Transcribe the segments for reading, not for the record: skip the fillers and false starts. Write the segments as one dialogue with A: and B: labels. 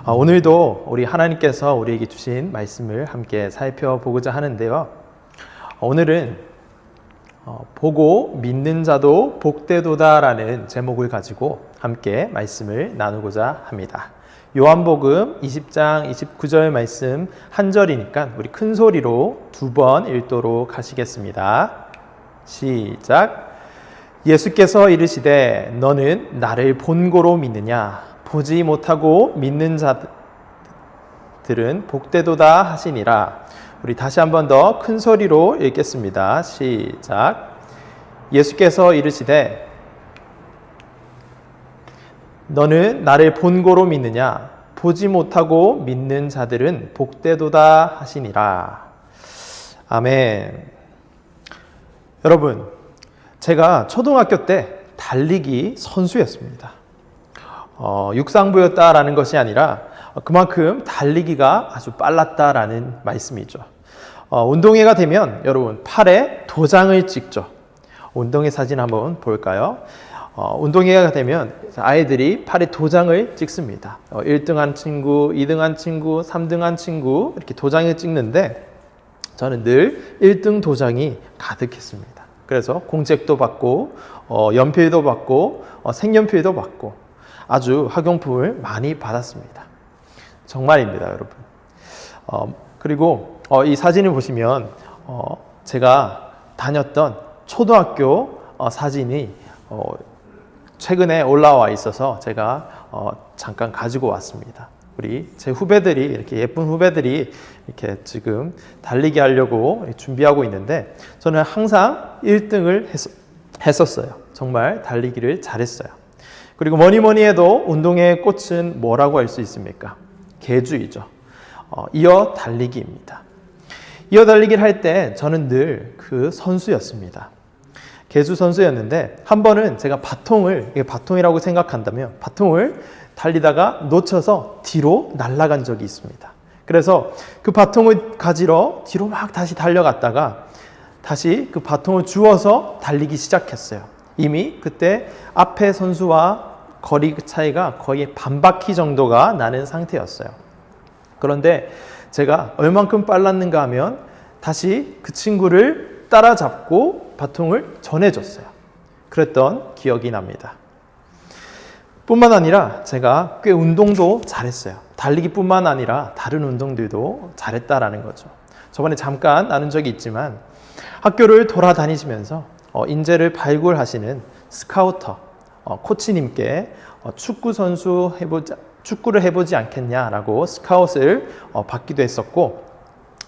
A: 오늘도 우리 하나님께서 우리에게 주신 말씀을 함께 살펴보고자 하는데요. 오늘은 보고 믿는 자도 복되도다 라는 제목을 가지고 함께 말씀을 나누고자 합니다. 요한복음 20장 29절 말씀 한 절이니까 우리 큰 소리로 두 번 읽도록 하시겠습니다. 시작. 예수께서 이르시되 너는 나를 본고로 믿느냐? 보지 못하고 믿는 자들은 복되도다 하시니라. 우리 다시 한 번 더 큰 소리로 읽겠습니다. 시작. 예수께서 이르시되 너는 나를 본고로 믿느냐? 보지 못하고 믿는 자들은 복되도다 하시니라. 아멘. 여러분, 제가 초등학교 때 달리기 선수였습니다. 육상부였다라는 것이 아니라 그만큼 달리기가 아주 빨랐다라는 말씀이죠. 운동회가 되면 여러분 팔에 도장을 찍죠. 운동회 사진 한번 볼까요? 운동회가 되면 아이들이 팔에 도장을 찍습니다. 1등한 친구, 2등한 친구, 3등한 친구 이렇게 도장을 찍는데 저는 늘 1등 도장이 가득했습니다. 그래서 공책도 받고 연필도 받고 색연필도 받고 아주 학용품을 많이 받았습니다. 정말입니다, 여러분. 그리고 이 사진을 보시면 제가 다녔던 초등학교 사진이 최근에 올라와 있어서 제가 잠깐 가지고 왔습니다. 우리 제 후배들이 이렇게 예쁜 후배들이 이렇게 지금 달리기 하려고 준비하고 있는데 저는 항상 1등을 했었어요. 정말 달리기를 잘했어요. 그리고 뭐니 해도 운동의 꽃은 뭐라고 할 수 있습니까? 계주이죠. 이어 달리기입니다. 이어 달리기를 할 때 저는 늘 그 선수였습니다. 계주 선수였는데 한 번은 제가 바통이라고 생각한다면 바통을 달리다가 놓쳐서 뒤로 날아간 적이 있습니다. 그래서 그 바통을 가지러 뒤로 막 다시 달려갔다가 다시 그 바통을 주워서 달리기 시작했어요. 이미 그때 앞에 선수와 거리 차이가 거의 반 바퀴 정도가 나는 상태였어요. 그런데 제가 얼만큼 빨랐는가 하면 다시 그 친구를 따라잡고 바통을 전해줬어요. 그랬던 기억이 납니다. 뿐만 아니라 제가 꽤 운동도 잘했어요. 달리기뿐만 아니라 다른 운동들도 잘했다라는 거죠. 저번에 잠깐 나눈 적이 있지만 학교를 돌아다니시면서 인재를 발굴하시는 스카우터 코치님께 축구를 해보지 않겠냐라고 스카웃을 받기도 했었고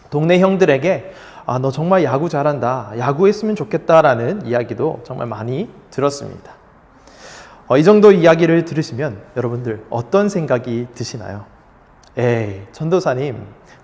A: 동네 형들에게 너 정말 야구 잘한다, 야구했으면 좋겠다라는 이야기도 정말 많이 들었습니다. 이 정도 이야기를 들으시면 여러분들 어떤 생각이 드시나요? 에이, 전도사님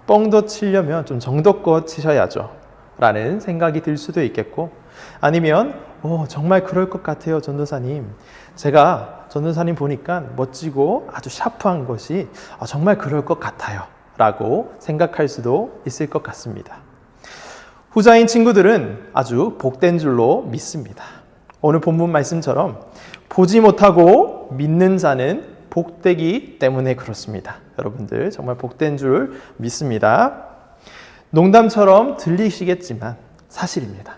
A: 뻥도 치려면 좀 정도껏 치셔야죠 라는 생각이 들 수도 있겠고 아니면 정말 그럴 것 같아요 전도사님, 제가 전도사님 보니까 멋지고 아주 샤프한 것이 정말 그럴 것 같아요 라고 생각할 수도 있을 것 같습니다. 후자인 친구들은 아주 복된 줄로 믿습니다. 오늘 본문 말씀처럼 보지 못하고 믿는 자는 복되기 때문에 그렇습니다. 여러분들 정말 복된 줄 믿습니다. 농담처럼 들리시겠지만 사실입니다.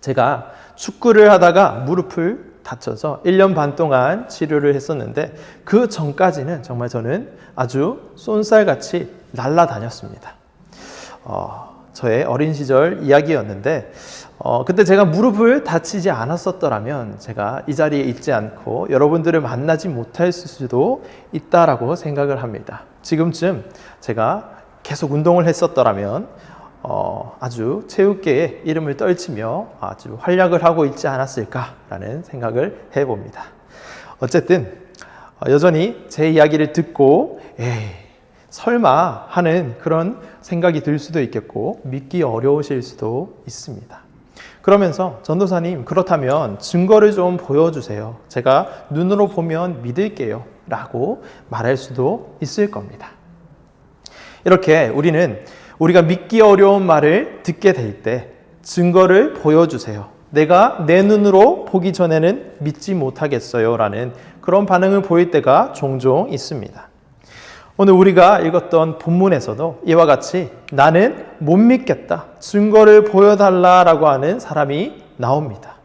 A: 제가 축구를 하다가 무릎을 다쳐서 1년 반 동안 치료를 했었는데 그 전까지는 정말 저는 아주 쏜살같이 날아다녔습니다. 저의 어린 시절 이야기였는데 그때 제가 무릎을 다치지 않았었더라면 제가 이 자리에 있지 않고 여러분들을 만나지 못할 수도 있다라고 생각을 합니다. 지금쯤 제가 계속 운동을 했었더라면 아주 체육계의 이름을 떨치며 아주 활약을 하고 있지 않았을까라는 생각을 해봅니다. 어쨌든 여전히 제 이야기를 듣고 설마 하는 그런 생각이 들 수도 있겠고 믿기 어려우실 수도 있습니다. 그러면서 전도사님 그렇다면 증거를 좀 보여주세요. 제가 눈으로 보면 믿을게요 라고 말할 수도 있을 겁니다. 이렇게 우리가 믿기 어려운 말을 듣게 될 때 증거를 보여주세요. 내가 내 눈으로 보기 전에는 믿지 못하겠어요 라는 그런 반응을 보일 때가 종종 있습니다. 오늘 우리가 읽었던 본문에서도 이와 같이 나는 못 믿겠다, 증거를 보여달라라고 하는 사람이 나옵니다.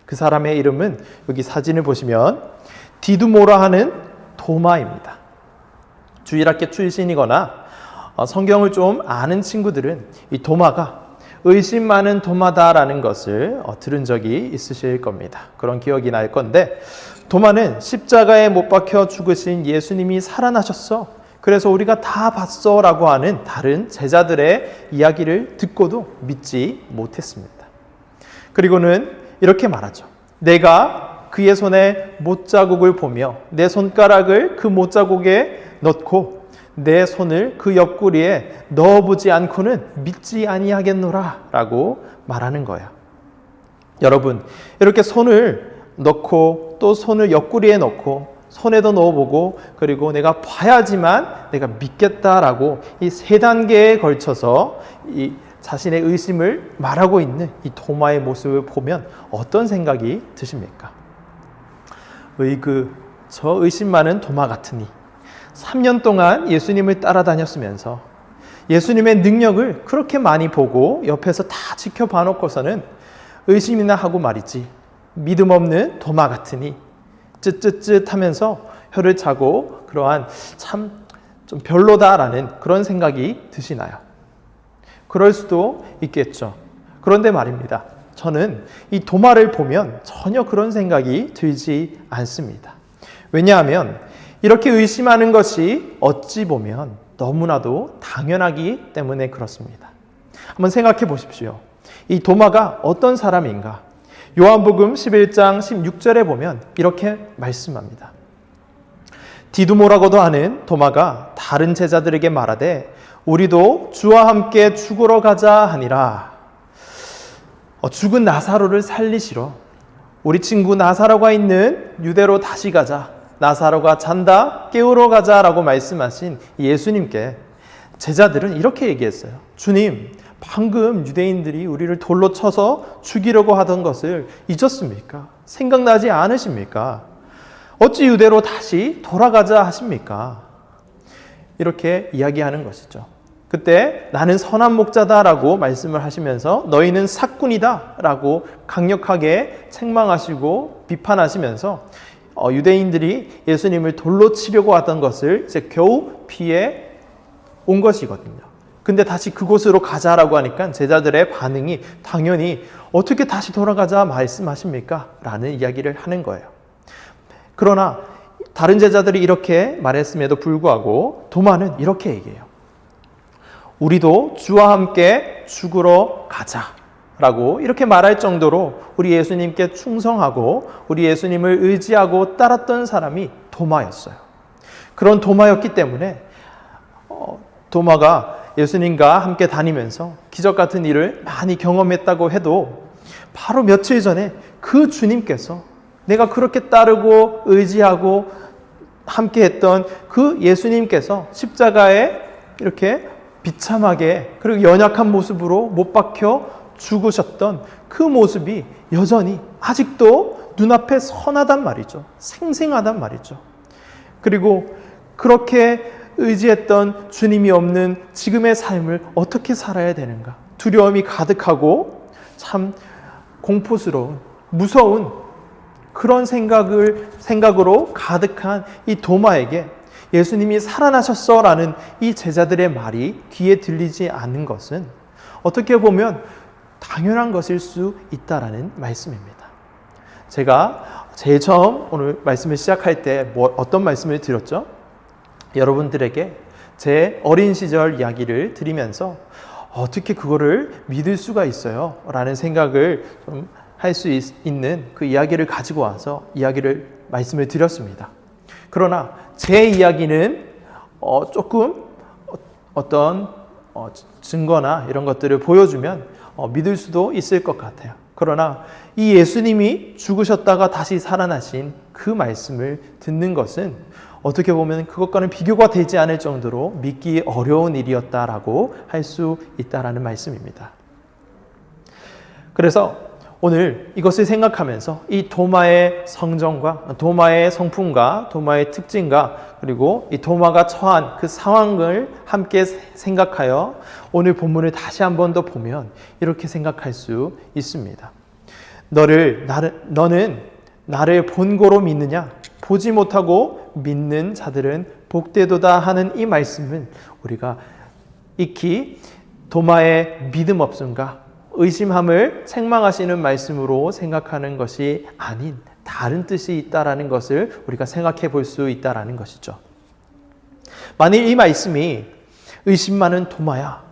A: 그 사람의 이름은 여기 사진을 보시면 디두모라 하는 도마입니다. 주일학교 출신이거나 성경을 좀 아는 친구들은 이 도마가 의심 많은 도마다라는 것을 들은 적이 있으실 겁니다. 그런 기억이 날 건데, 도마는 십자가에 못 박혀 죽으신 예수님이 살아나셨어, 그래서 우리가 다 봤어 라고 하는 다른 제자들의 이야기를 듣고도 믿지 못했습니다. 그리고는 이렇게 말하죠. 내가 그의 손에 못자국을 보며 내 손가락을 그 못자국에 넣고 내 손을 그 옆구리에 넣어보지 않고는 믿지 아니하겠노라 라고 말하는 거예요. 여러분, 이렇게 손을 넣고 또 손을 옆구리에 넣고 손에도 넣어보고 그리고 내가 봐야지만 내가 믿겠다라고 이 세 단계에 걸쳐서 이 자신의 의심을 말하고 있는 이 도마의 모습을 보면 어떤 생각이 드십니까? 저 의심 많은 도마 같으니 3년 동안 예수님을 따라다녔으면서 예수님의 능력을 그렇게 많이 보고 옆에서 다 지켜봐 놓고서는 의심이나 하고 말이지, 믿음 없는 도마 같으니 쯧쯧쯧 하면서 혀를 차고 그러한 참 좀 별로다라는 그런 생각이 드시나요? 그럴 수도 있겠죠. 그런데 말입니다. 저는 이 도마를 보면 전혀 그런 생각이 들지 않습니다. 왜냐하면 이렇게 의심하는 것이 어찌 보면 너무나도 당연하기 때문에 그렇습니다. 한번 생각해 보십시오. 이 도마가 어떤 사람인가? 요한복음 11장 16절에 보면 이렇게 말씀합니다. 디두모라고도 하는 도마가 다른 제자들에게 말하되 우리도 주와 함께 죽으러 가자 하니라. 죽은 나사로를 살리시러 우리 친구 나사로가 있는 유대로 다시 가자, 나사로가 잔다 깨우러 가자라고 말씀하신 예수님께 제자들은 이렇게 얘기했어요. 주님, 방금 유대인들이 우리를 돌로 쳐서 죽이려고 하던 것을 잊었습니까? 생각나지 않으십니까? 어찌 유대로 다시 돌아가자 하십니까? 이렇게 이야기하는 것이죠. 그때 나는 선한 목자다라고 말씀을 하시면서 너희는 삭군이다라고 강력하게 책망하시고 비판하시면서 유대인들이 예수님을 돌로 치려고 하던 것을 이제 겨우 피해 온 것이거든요. 근데 다시 그곳으로 가자라고 하니까 제자들의 반응이 당연히 어떻게 다시 돌아가자 말씀하십니까? 라는 이야기를 하는 거예요. 그러나 다른 제자들이 이렇게 말했음에도 불구하고 도마는 이렇게 얘기해요. 우리도 주와 함께 죽으러 가자라고 이렇게 말할 정도로 우리 예수님께 충성하고 우리 예수님을 의지하고 따랐던 사람이 도마였어요. 그런 도마였기 때문에 도마가 예수님과 함께 다니면서 기적 같은 일을 많이 경험했다고 해도 바로 며칠 전에 그 주님께서 내가 그렇게 따르고 의지하고 함께 했던 그 예수님께서 십자가에 이렇게 비참하게 그리고 연약한 모습으로 못 박혀 죽으셨던 그 모습이 여전히 아직도 눈앞에 선하단 말이죠. 생생하단 말이죠. 그리고 그렇게 의지했던 주님이 없는 지금의 삶을 어떻게 살아야 되는가? 두려움이 가득하고 참 공포스러운, 무서운 그런 생각으로 가득한 이 도마에게 예수님이 살아나셨어라는 이 제자들의 말이 귀에 들리지 않는 것은 어떻게 보면 당연한 것일 수 있다라는 말씀입니다. 제가 제일 처음 오늘 말씀을 시작할 때 어떤 말씀을 드렸죠? 여러분들에게 제 어린 시절 이야기를 드리면서 어떻게 그거를 믿을 수가 있어요? 라는 생각을 좀 할 수 있는 그 이야기를 가지고 와서 말씀을 드렸습니다. 그러나 제 이야기는 조금 어떤 증거나 이런 것들을 보여주면 믿을 수도 있을 것 같아요. 그러나 이 예수님이 죽으셨다가 다시 살아나신 그 말씀을 듣는 것은 어떻게 보면 그것과는 비교가 되지 않을 정도로 믿기 어려운 일이었다라고 할 수 있다라는 말씀입니다. 그래서 오늘 이것을 생각하면서 이 도마의 성정과 도마의 성품과 도마의 특징과 그리고 이 도마가 처한 그 상황을 함께 생각하여 오늘 본문을 다시 한 번 더 보면 이렇게 생각할 수 있습니다. 너는 나를 본고로 믿느냐? 보지 못하고 믿는 자들은 복되도다 하는 이 말씀은 우리가 익히 도마의 믿음 없음과 의심함을 책망하시는 말씀으로 생각하는 것이 아닌 다른 뜻이 있다라는 것을 우리가 생각해 볼 수 있다라는 것이죠. 만일 이 말씀이 의심 많은 도마야,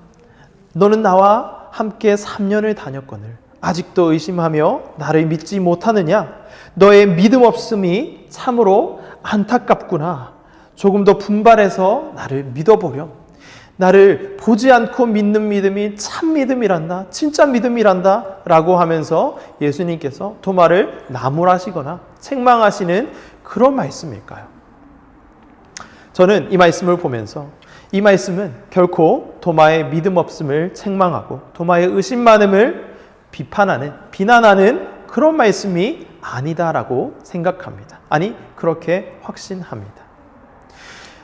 A: 너는 나와 함께 3년을 다녔거늘 아직도 의심하며 나를 믿지 못하느냐? 너의 믿음 없음이 참으로 안타깝구나. 조금 더 분발해서 나를 믿어보렴. 나를 보지 않고 믿는 믿음이 참 믿음이란다, 진짜 믿음이란다 라고 하면서 예수님께서 도마를 나무라시거나 책망하시는 그런 말씀일까요? 저는 이 말씀을 보면서 이 말씀은 결코 도마의 믿음 없음을 책망하고 도마의 의심 많음을 비난하는 그런 말씀이 아니다라고 생각합니다. 아니, 그렇게 확신합니다.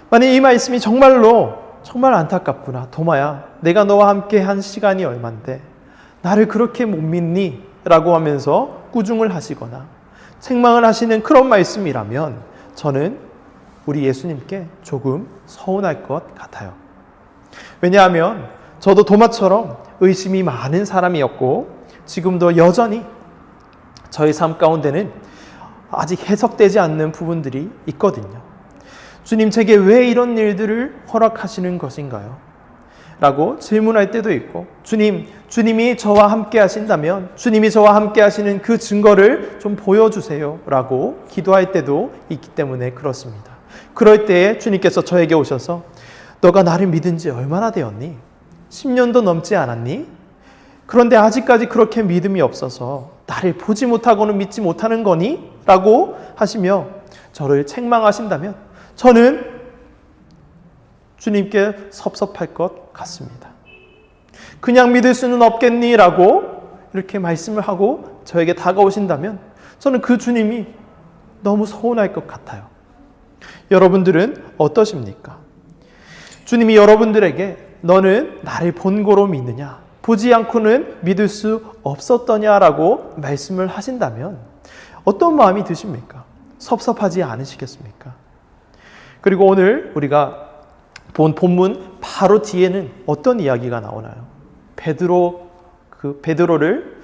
A: 만약 이 말씀이 정말 안타깝구나. 도마야, 내가 너와 함께 한 시간이 얼만데 나를 그렇게 못 믿니? 라고 하면서 꾸중을 하시거나 책망을 하시는 그런 말씀이라면 저는 우리 예수님께 조금 서운할 것 같아요. 왜냐하면 저도 도마처럼 의심이 많은 사람이었고 지금도 여전히 저의 삶 가운데는 아직 해석되지 않는 부분들이 있거든요. 주님, 제게 왜 이런 일들을 허락하시는 것인가요? 라고 질문할 때도 있고, 주님이 저와 함께 하신다면 주님이 저와 함께 하시는 그 증거를 좀 보여주세요 라고 기도할 때도 있기 때문에 그렇습니다. 그럴 때에 주님께서 저에게 오셔서 너가 나를 믿은 지 얼마나 되었니? 10년도 넘지 않았니? 그런데 아직까지 그렇게 믿음이 없어서 나를 보지 못하고는 믿지 못하는 거니? 라고 하시며 저를 책망하신다면 저는 주님께 섭섭할 것 같습니다. 그냥 믿을 수는 없겠니? 라고 이렇게 말씀을 하고 저에게 다가오신다면 저는 그 주님이 너무 서운할 것 같아요. 여러분들은 어떠십니까? 주님이 여러분들에게 너는 나를 본고로 믿느냐? 보지 않고는 믿을 수 없었더냐라고 말씀을 하신다면 어떤 마음이 드십니까? 섭섭하지 않으시겠습니까? 그리고 오늘 우리가 본 본문 바로 뒤에는 어떤 이야기가 나오나요? 베드로를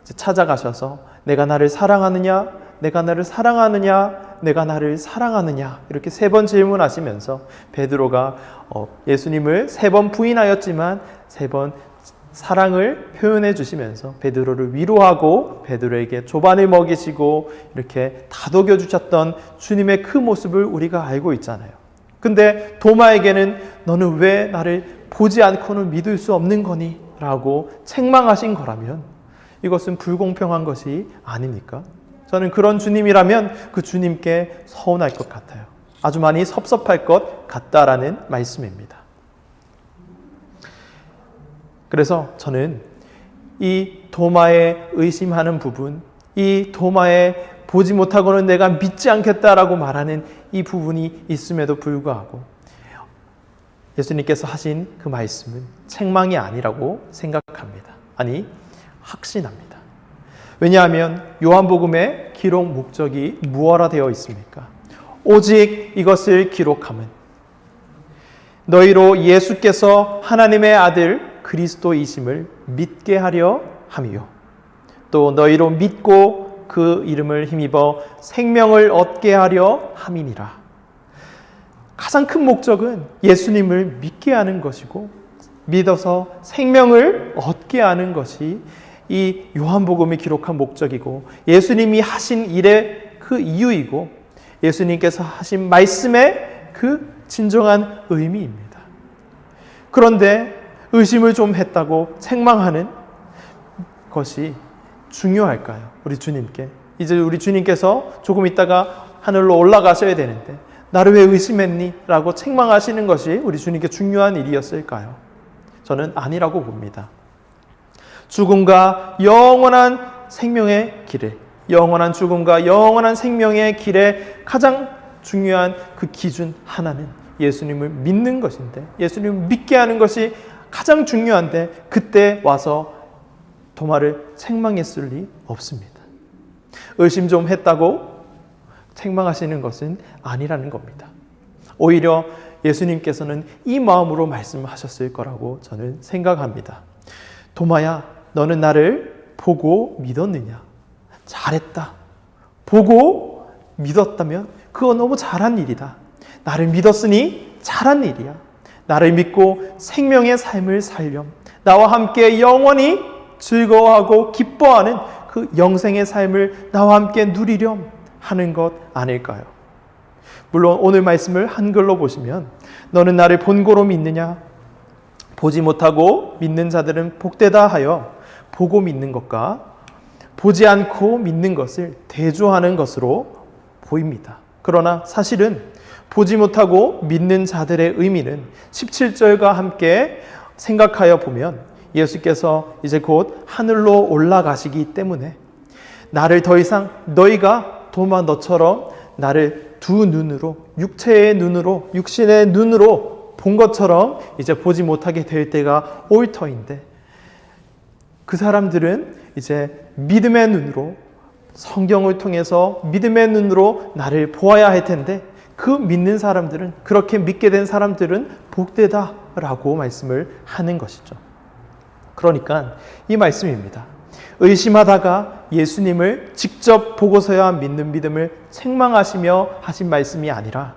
A: 찾아가셔서 내가 나를 사랑하느냐? 내가 나를 사랑하느냐? 내가 나를 사랑하느냐? 이렇게 3번 질문하시면서 베드로가 예수님을 3번 부인하였지만 3번 사랑을 표현해 주시면서 베드로를 위로하고 베드로에게 조반을 먹이시고 이렇게 다독여 주셨던 주님의 그 모습을 우리가 알고 있잖아요. 근데 도마에게는 너는 왜 나를 보지 않고는 믿을 수 없는 거니? 라고 책망하신 거라면 이것은 불공평한 것이 아닙니까? 저는 그런 주님이라면 그 주님께 서운할 것 같아요. 아주 많이 섭섭할 것 같다라는 말씀입니다. 그래서 저는 이 도마에 의심하는 부분, 이 도마에 보지 못하고는 내가 믿지 않겠다라고 말하는 이 부분이 있음에도 불구하고 예수님께서 하신 그 말씀은 책망이 아니라고 생각합니다. 아니, 확신합니다. 왜냐하면 요한복음의 기록 목적이 무엇라 되어 있습니까? 오직 이것을 기록함은 너희로 예수께서 하나님의 아들 그리스도이심을 믿게 하려 함이요 또 너희로 믿고 그 이름을 힘입어 생명을 얻게 하려 함이니라. 가장 큰 목적은 예수님을 믿게 하는 것이고 믿어서 생명을 얻게 하는 것이 이 요한복음이 기록한 목적이고 예수님이 하신 일의 그 이유이고 예수님께서 하신 말씀의 그 진정한 의미입니다. 그런데 의심을 좀 했다고 책망하는 것이 중요할까요? 우리 주님께. 이제 우리 주님께서 조금 있다가 하늘로 올라가셔야 되는데 나를 왜 의심했니? 라고 책망하시는 것이 우리 주님께 중요한 일이었을까요? 저는 아니라고 봅니다. 죽음과 영원한 생명의 길에, 영원한 죽음과 영원한 생명의 길에 가장 중요한 그 기준 하나는 예수님을 믿는 것인데, 예수님을 믿게 하는 것이 가장 중요한데, 그때 와서 도마를 책망했을 리 없습니다. 의심 좀 했다고 책망하시는 것은 아니라는 겁니다. 오히려 예수님께서는 이 마음으로 말씀하셨을 거라고 저는 생각합니다. 도마야, 너는 나를 보고 믿었느냐? 잘했다. 보고 믿었다면 그거 너무 잘한 일이다. 나를 믿었으니 잘한 일이야. 나를 믿고 생명의 삶을 살렴. 나와 함께 영원히 즐거워하고 기뻐하는 그 영생의 삶을 나와 함께 누리렴 하는 것 아닐까요? 물론 오늘 말씀을 한글로 보시면 너는 나를 본고로 믿느냐? 보지 못하고 믿는 자들은 복되다 하여 보고 믿는 것과 보지 않고 믿는 것을 대조하는 것으로 보입니다. 그러나 사실은 보지 못하고 믿는 자들의 의미는 17절과 함께 생각하여 보면 예수께서 이제 곧 하늘로 올라가시기 때문에 나를 더 이상 너희가 도마 너처럼 나를 두 눈으로, 육체의 눈으로, 육신의 눈으로 본 것처럼 이제 보지 못하게 될 때가 올 터인데, 그 사람들은 이제 믿음의 눈으로, 성경을 통해서 믿음의 눈으로 나를 보아야 할 텐데, 그 믿는 사람들은, 그렇게 믿게 된 사람들은 복되다라고 말씀을 하는 것이죠. 그러니까 이 말씀입니다. 의심하다가 예수님을 직접 보고서야 믿는 믿음을 책망하시며 하신 말씀이 아니라,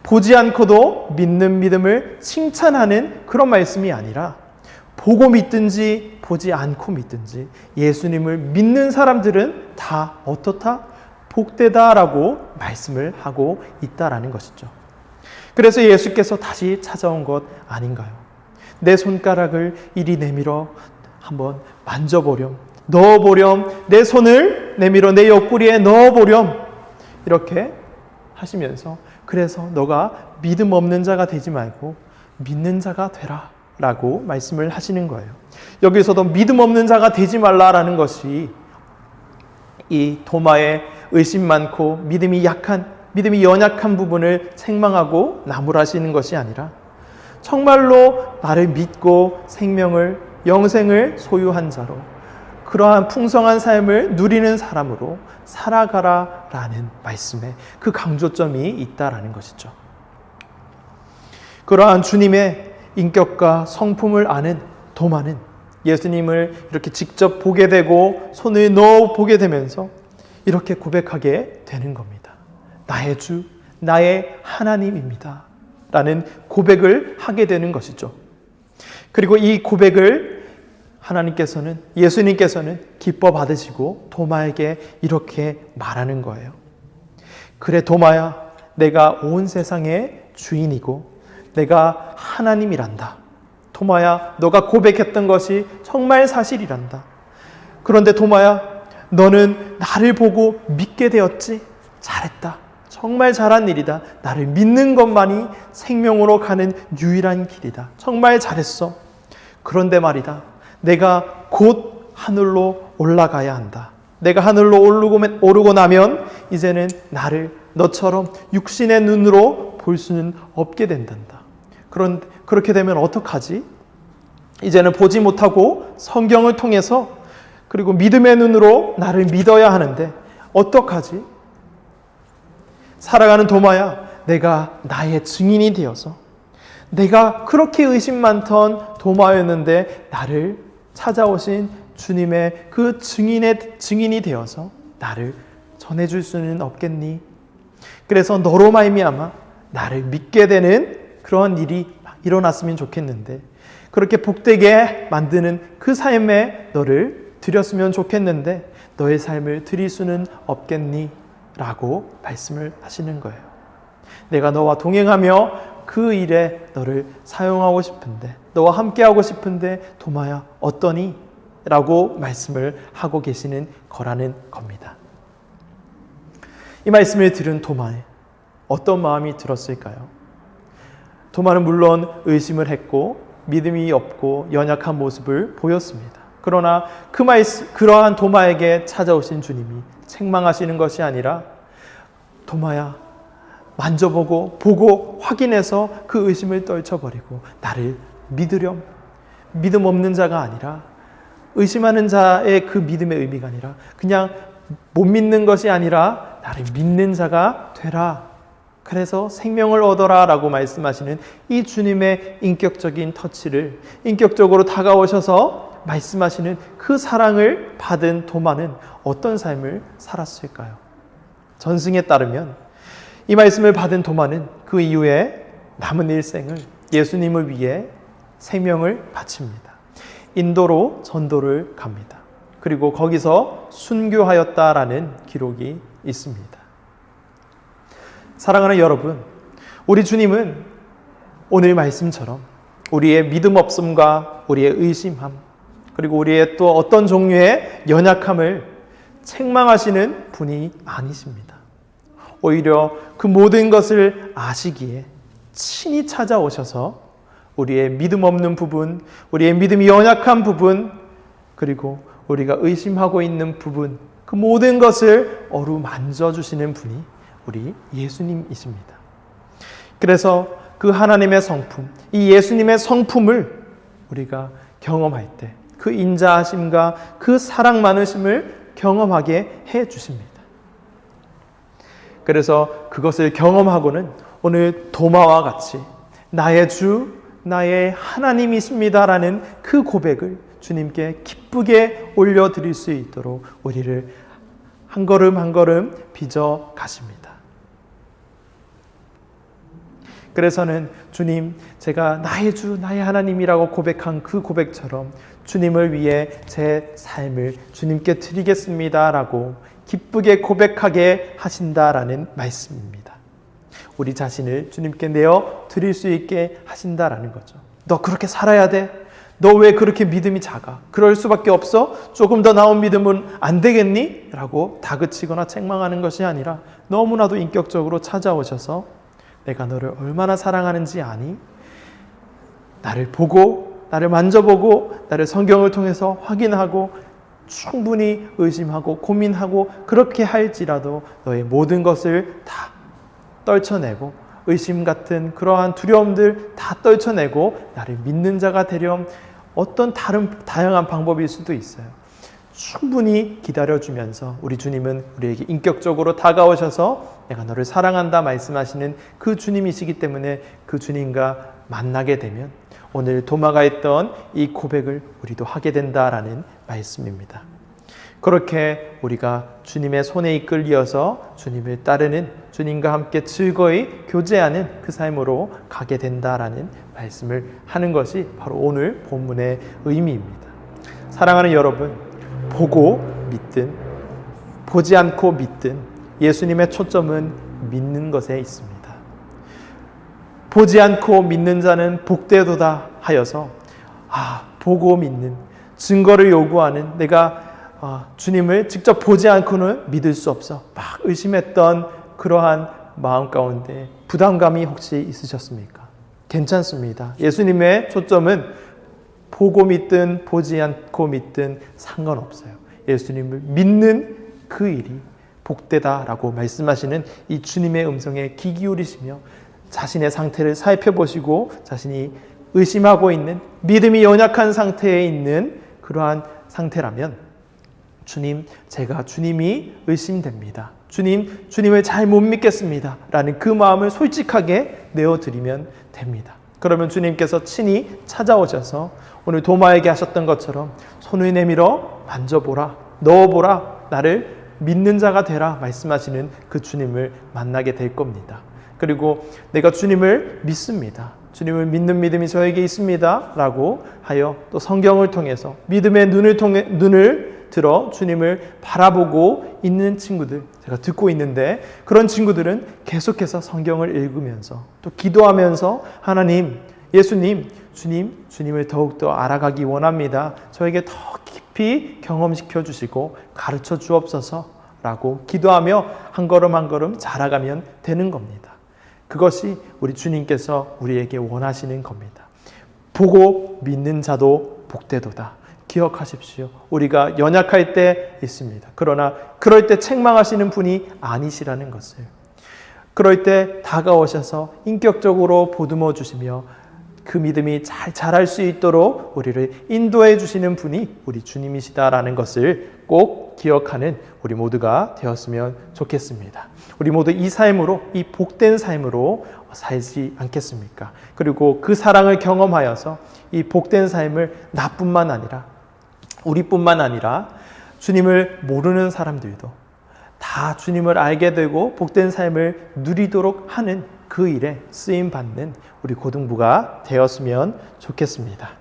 A: 보지 않고도 믿는 믿음을 칭찬하는 그런 말씀이 아니라, 보고 믿든지 보지 않고 믿든지 예수님을 믿는 사람들은 다 어떻다? 복되다라고 말씀을 하고 있다라는 것이죠. 그래서 예수께서 다시 찾아온 것 아닌가요? 내 손가락을 이리 내밀어 한번 만져보렴, 넣어보렴, 내 손을 내밀어 내 옆구리에 넣어보렴, 이렇게 하시면서 그래서 너가 믿음 없는 자가 되지 말고 믿는 자가 되라 라고 말씀을 하시는 거예요. 여기서도 믿음 없는 자가 되지 말라라는 것이 이 도마의 의심 많고 믿음이 연약한 부분을 책망하고 나무라시는 것이 아니라, 정말로 나를 믿고 생명을, 영생을 소유한 자로 그러한 풍성한 삶을 누리는 사람으로 살아가라라는 말씀에 그 강조점이 있다라는 것이죠. 그러한 주님의 인격과 성품을 아는 도마는 예수님을 이렇게 직접 보게 되고 손을 넣어 보게 되면서 이렇게 고백하게 되는 겁니다. 나의 주, 나의 하나님입니다 라는 고백을 하게 되는 것이죠. 그리고 이 고백을 하나님께서는, 예수님께서는 기뻐 받으시고 도마에게 이렇게 말하는 거예요. 그래 도마야, 내가 온 세상의 주인이고 내가 하나님이란다. 도마야, 너가 고백했던 것이 정말 사실이란다. 그런데 도마야, 너는 나를 보고 믿게 되었지? 잘했다. 정말 잘한 일이다. 나를 믿는 것만이 생명으로 가는 유일한 길이다. 정말 잘했어. 그런데 말이다, 내가 곧 하늘로 올라가야 한다. 내가 하늘로 오르고 나면 이제는 나를 너처럼 육신의 눈으로 볼 수는 없게 된단다. 그렇게 되면 어떡하지? 이제는 보지 못하고 성경을 통해서 그리고 믿음의 눈으로 나를 믿어야 하는데 어떡하지? 살아가는 도마야, 내가 나의 증인이 되어서, 내가 그렇게 의심 많던 도마였는데 나를 찾아오신 주님의 그 증인이 되어서 나를 전해줄 수는 없겠니? 그래서 너로 말미암아 나를 믿게 되는 그런 일이 일어났으면 좋겠는데, 그렇게 복되게 만드는 그 삶에 너를 드렸으면 좋겠는데 너의 삶을 드릴 수는 없겠니? 라고 말씀을 하시는 거예요. 내가 너와 동행하며 그 일에 너를 사용하고 싶은데, 너와 함께하고 싶은데 도마야 어떠니? 라고 말씀을 하고 계시는 거라는 겁니다. 이 말씀을 들은 도마에 어떤 마음이 들었을까요? 도마는 물론 의심을 했고 믿음이 없고 연약한 모습을 보였습니다. 그러나 그러한 도마에게 찾아오신 주님이 책망하시는 것이 아니라 도마야, 만져보고 보고 확인해서 그 의심을 떨쳐버리고 나를 믿으렴. 믿음 없는 자가 아니라, 의심하는 자의 그 믿음의 의미가 아니라 그냥 못 믿는 것이 아니라 나를 믿는 자가 되라. 그래서 생명을 얻어라 라고 말씀하시는 이 주님의 인격적인 터치를, 인격적으로 다가오셔서 말씀하시는 그 사랑을 받은 도마는 어떤 삶을 살았을까요? 전승에 따르면 이 말씀을 받은 도마는 그 이후에 남은 일생을 예수님을 위해 생명을 바칩니다. 인도로 전도를 갑니다. 그리고 거기서 순교하였다라는 기록이 있습니다. 사랑하는 여러분, 우리 주님은 오늘 말씀처럼 우리의 믿음 없음과 우리의 의심함, 그리고 우리의 또 어떤 종류의 연약함을 책망하시는 분이 아니십니다. 오히려 그 모든 것을 아시기에 친히 찾아오셔서 우리의 믿음 없는 부분, 우리의 믿음이 연약한 부분, 그리고 우리가 의심하고 있는 부분, 그 모든 것을 어루만져 주시는 분이 우리 예수님이십니다. 그래서 그 하나님의 성품, 이 예수님의 성품을 우리가 경험할 때 그 인자하심과 그 사랑 많으심을 경험하게 해 주십니다. 그래서 그것을 경험하고는 오늘 도마와 같이 나의 주, 나의 하나님이십니다라는 그 고백을 주님께 기쁘게 올려드릴 수 있도록 우리를 한 걸음 한 걸음 빚어 가십니다. 그래서는 주님, 제가 나의 주, 나의 하나님이라고 고백한 그 고백처럼 주님을 위해 제 삶을 주님께 드리겠습니다라고 기쁘게 고백하게 하신다라는 말씀입니다. 우리 자신을 주님께 내어 드릴 수 있게 하신다라는 거죠. 너 그렇게 살아야 돼? 너 왜 그렇게 믿음이 작아? 그럴 수밖에 없어? 조금 더 나은 믿음은 안 되겠니? 라고 다그치거나 책망하는 것이 아니라 너무나도 인격적으로 찾아오셔서 내가 너를 얼마나 사랑하는지 아니? 나를 보고, 나를 만져보고, 나를 성경을 통해서 확인하고 충분히 의심하고 고민하고 그렇게 할지라도 너의 모든 것을 다 떨쳐내고 의심 같은 그러한 두려움들 다 떨쳐내고 나를 믿는 자가 되렴. 어떤 다양한 방법일 수도 있어요. 충분히 기다려주면서 우리 주님은 우리에게 인격적으로 다가오셔서 내가 너를 사랑한다 말씀하시는 그 주님이시기 때문에 그 주님과 만나게 되면 오늘 도마가 했던 이 고백을 우리도 하게 된다라는 말씀입니다. 그렇게 우리가 주님의 손에 이끌려서 주님을 따르는, 주님과 함께 즐거이 교제하는 그 삶으로 가게 된다라는 말씀을 하는 것이 바로 오늘 본문의 의미입니다. 사랑하는 여러분, 보고 믿든 보지 않고 믿든 예수님의 초점은 믿는 것에 있습니다. 보지 않고 믿는 자는 복되도다 하여서 보고 믿는, 증거를 요구하는, 내가 주님을 직접 보지 않고는 믿을 수 없어 막 의심했던 그러한 마음 가운데 부담감이 혹시 있으셨습니까? 괜찮습니다. 예수님의 초점은 보고 믿든 보지 않고 믿든 상관없어요. 예수님을 믿는 그 일이 복되다라고 말씀하시는 이 주님의 음성에 귀 기울이시며 자신의 상태를 살펴보시고 자신이 의심하고 있는, 믿음이 연약한 상태에 있는 그러한 상태라면 주님, 제가 주님이 의심됩니다. 주님, 주님을 잘 못 믿겠습니다. 라는 그 마음을 솔직하게 내어드리면 됩니다. 그러면 주님께서 친히 찾아오셔서 오늘 도마에게 하셨던 것처럼 손을 내밀어 만져보라, 넣어보라, 나를 믿는 자가 되라 말씀하시는 그 주님을 만나게 될 겁니다. 그리고 내가 주님을 믿습니다. 주님을 믿는 믿음이 저에게 있습니다. 라고 하여 또 성경을 통해서 믿음의 눈을 들어 주님을 바라보고 있는 친구들, 제가 듣고 있는데 그런 친구들은 계속해서 성경을 읽으면서 또 기도하면서 하나님, 예수님, 주님을 더욱더 알아가기 원합니다. 저에게 더 깊이 경험시켜 주시고 가르쳐 주옵소서 라고 기도하며 한 걸음 한 걸음 자라가면 되는 겁니다. 그것이 우리 주님께서 우리에게 원하시는 겁니다. 보고 믿는 자도 복되도다. 기억하십시오. 우리가 연약할 때 있습니다. 그러나 그럴 때 책망하시는 분이 아니시라는 것을. 그럴 때 다가오셔서 인격적으로 보듬어 주시며 그 믿음이 잘 자랄 수 있도록 우리를 인도해 주시는 분이 우리 주님이시다라는 것을 꼭 기억하는 우리 모두가 되었으면 좋겠습니다. 우리 모두 이 삶으로, 이 복된 삶으로 살지 않겠습니까? 그리고 그 사랑을 경험하여서 이 복된 삶을 나뿐만 아니라 우리뿐만 아니라 주님을 모르는 사람들도 다 주님을 알게 되고 복된 삶을 누리도록 하는 그 일에 쓰임받는 우리 고등부가 되었으면 좋겠습니다.